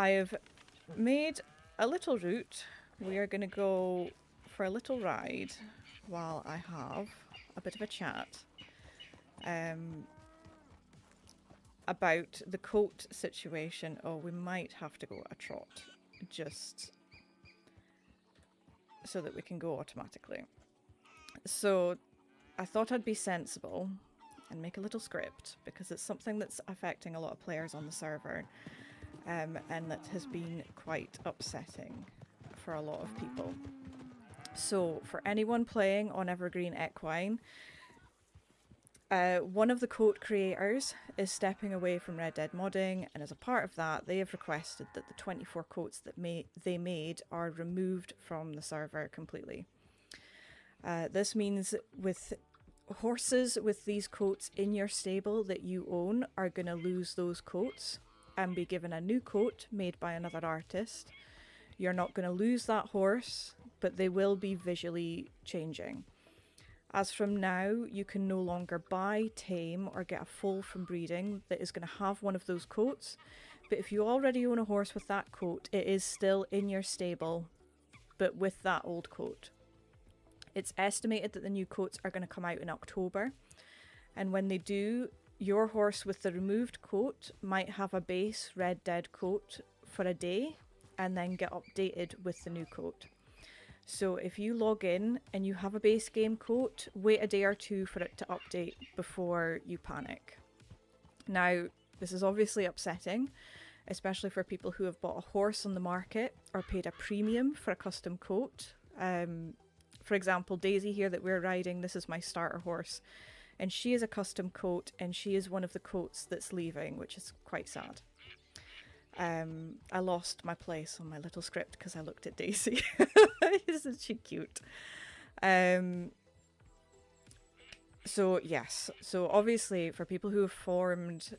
I have made a little route. We are going to go for a little ride while I have a bit of a chat about the coat situation. Oh, we might have to go at a trot just so that we can go automatically. So I thought I'd be sensible and make a little script because it's something that's affecting a lot of players on the server, and that has been quite upsetting for a lot of people. So for anyone playing on Evergreen Equine, one of the coat creators is stepping away from Red Dead modding, and as a part of that, they have requested that the 24 coats that they made are removed from the server completely. This means with horses with these coats in your stable that you own are going to lose those coats and be given a new coat made by another artist. You're not going to lose that horse, but they will be visually changing. As from now, you can no longer buy, tame, or get a foal from breeding that is going to have one of those coats. But if you already own a horse with that coat, it is still in your stable, but with that old coat. It's estimated that the new coats are going to come out in October. And when they do, your horse with the removed coat might have a base Red Dead coat for a day and then get updated with the new coat. So if you log in and you have a base game coat, wait a day or two for it to update before you panic. Now, this is obviously upsetting, especially for people who have bought a horse on the market or paid a premium for a custom coat. For example, Daisy here that we're riding, this is my starter horse, and she is a custom coat, and she is one of the coats that's leaving, which is quite sad. I lost my place on my little script because I looked at Daisy. Isn't she cute? So yes, so obviously for people who have formed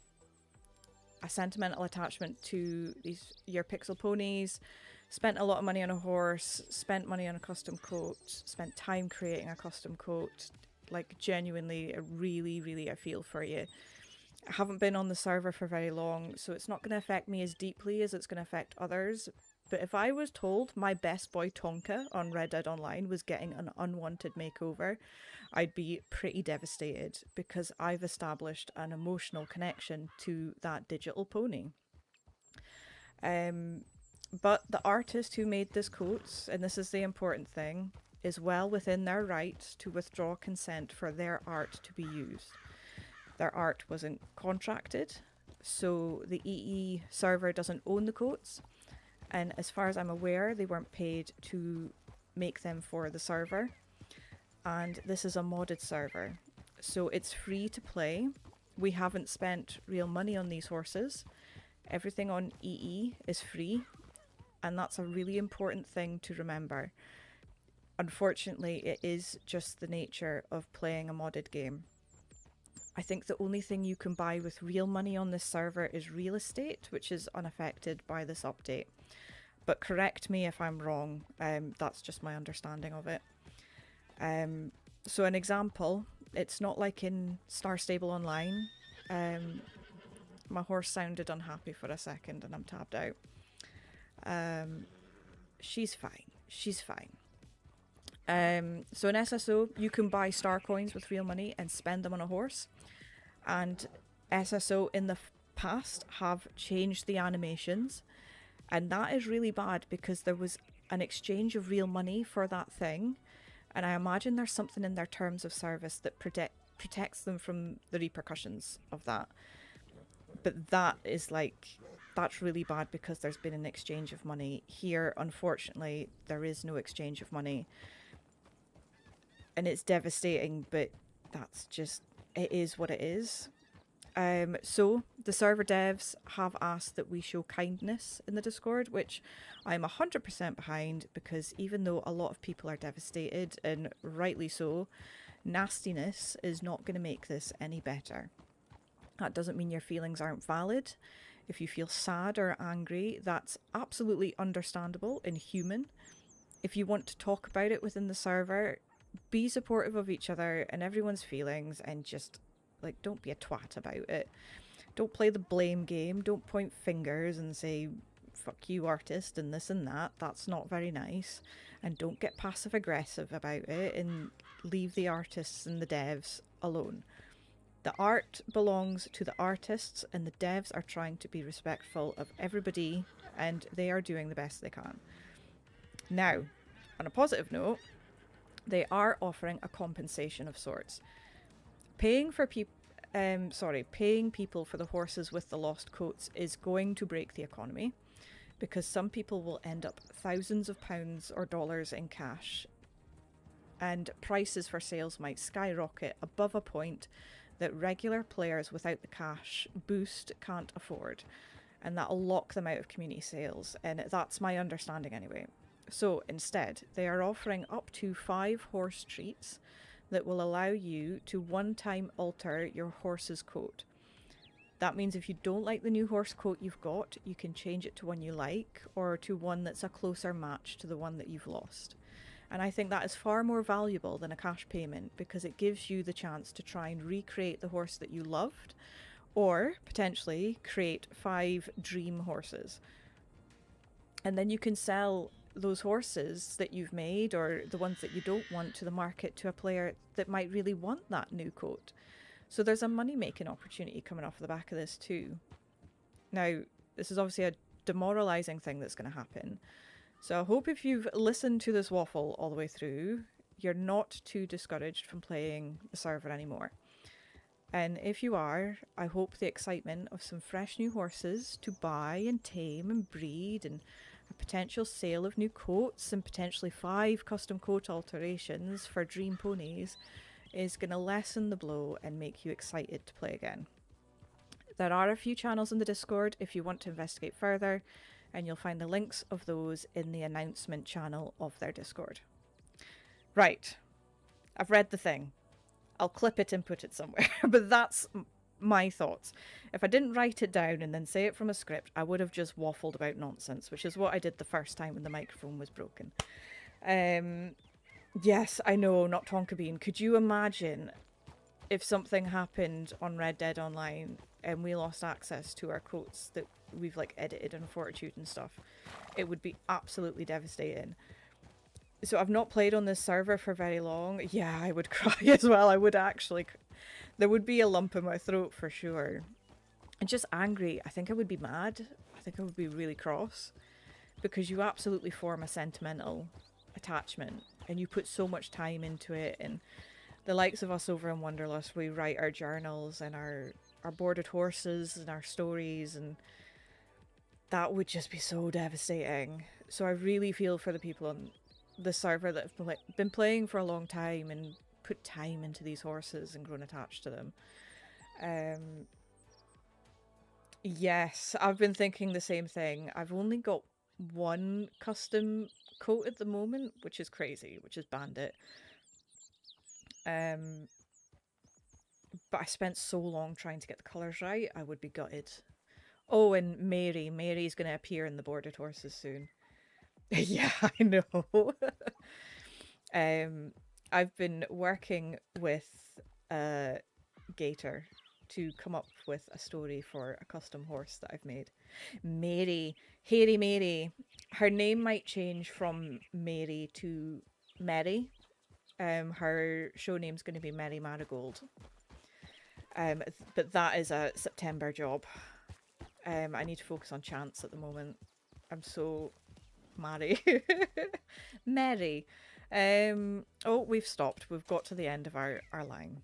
a sentimental attachment to your pixel ponies, spent a lot of money on a horse, spent money on a custom coat, spent time creating a custom coat, like genuinely, really I feel for you. I haven't been on the server for very long, so it's not going to affect me as deeply as it's going to affect others. But if I was told my best boy Tonka on Red Dead Online was getting an unwanted makeover, I'd be pretty devastated because I've established an emotional connection to that digital pony. But the artist who made this coat, and this is the important thing, is well within their right to withdraw consent for their art to be used. Their art wasn't contracted, so the EE server doesn't own the coats, and as far as I'm aware, they weren't paid to make them for the server. And this is a modded server, so it's free to play. We haven't spent real money on these horses. Everything on EE is free, and that's a really important thing to remember. Unfortunately, it is just the nature of playing a modded game. I think the only thing you can buy with real money on this server is real estate, which is unaffected by this update. But correct me if I'm wrong, that's just my understanding of it. So an example, it's not like in Star Stable Online. My horse sounded unhappy for a second and I'm tabbed out. She's fine. So in SSO, you can buy star coins with real money and spend them on a horse. And SSO in the past have changed the animations. And that is really bad because there was an exchange of real money for that thing. And I imagine there's something in their terms of service that protects them from the repercussions of that. But that is that's really bad because there's been an exchange of money. Here, unfortunately, there is no exchange of money. And it's devastating, but that's just, it is what it is. So the server devs have asked that we show kindness in the Discord, which I'm 100% behind, because even though a lot of people are devastated, and rightly so, nastiness is not going to make this any better. That doesn't mean your feelings aren't valid. If you feel sad or angry, that's absolutely understandable and human. If you want to talk about it within the server, be supportive of each other and everyone's feelings, and just don't be a twat about it. Don't play the blame game. Don't point fingers and say, fuck you artist and this and that. That's not very nice. And don't get passive aggressive about it and leave the artists and the devs alone. The art belongs to the artists, and the devs are trying to be respectful of everybody, and they are doing the best they can. Now, on a positive note, they are offering a compensation of sorts. Paying people for the horses with the lost coats is going to break the economy, because some people will end up thousands of pounds or dollars in cash, and prices for sales might skyrocket above a point that regular players without the cash boost can't afford, and that'll lock them out of community sales, and that's my understanding anyway. So instead, they are offering up to 5 horse treats that will allow you to one-time alter your horse's coat. That means if you don't like the new horse coat you've got, you can change it to one you like, or to one that's a closer match to the one that you've lost. And I think that is far more valuable than a cash payment, because it gives you the chance to try and recreate the horse that you loved, or potentially create 5 dream horses. And then you can sell those horses that you've made, or the ones that you don't want, to the market to a player that might really want that new coat. So there's a money-making opportunity coming off the back of this too. Now, this is obviously a demoralising thing that's going to happen. So I hope if you've listened to this waffle all the way through, you're not too discouraged from playing the server anymore. And if you are, I hope the excitement of some fresh new horses to buy and tame and breed, and a potential sale of new coats, and potentially 5 custom coat alterations for dream ponies is going to lessen the blow and make you excited to play again. There are a few channels in the Discord if you want to investigate further, and you'll find the links of those in the announcement channel of their Discord. Right, I've read the thing. I'll clip it and put it somewhere, but that's my thoughts. If I didn't write it down and then say it from a script, I would have just waffled about nonsense, which is what I did the first time when the microphone was broken. Yes, I know, not Tonka Bean. Could you imagine if something happened on Red Dead Online and we lost access to our coats that we've like edited in Fortitude and stuff? It would be absolutely devastating. So I've not played on this server for very long. Yeah, I would cry as well. I would actually. There would be a lump in my throat for sure. And just angry. I think I would be mad. I think I would be really cross. Because you absolutely form a sentimental attachment. And you put so much time into it. And the likes of us over in Wanderlust, we write our journals and our boarded horses and our stories. And that would just be so devastating. So I really feel for the people on the server that have been playing for a long time and put time into these horses and grown attached to them. Yes, I've been thinking the same thing. I've only got 1 custom coat at the moment, which is crazy, which is Bandit. But I spent so long trying to get the colours right, I would be gutted. Oh, and Mary. Mary's going to appear in the boarded horses soon. Yeah, I know. I've been working with Gator to come up with a story for a custom horse that I've made. Mary, Hairy Mary. Her name might change from Mary to Mary. Her show name's going to be Mary Marigold. But that is a September job. I need to focus on Chance at the moment. I'm so Mary. Mary. Oh, we've stopped. We've got to the end of our line.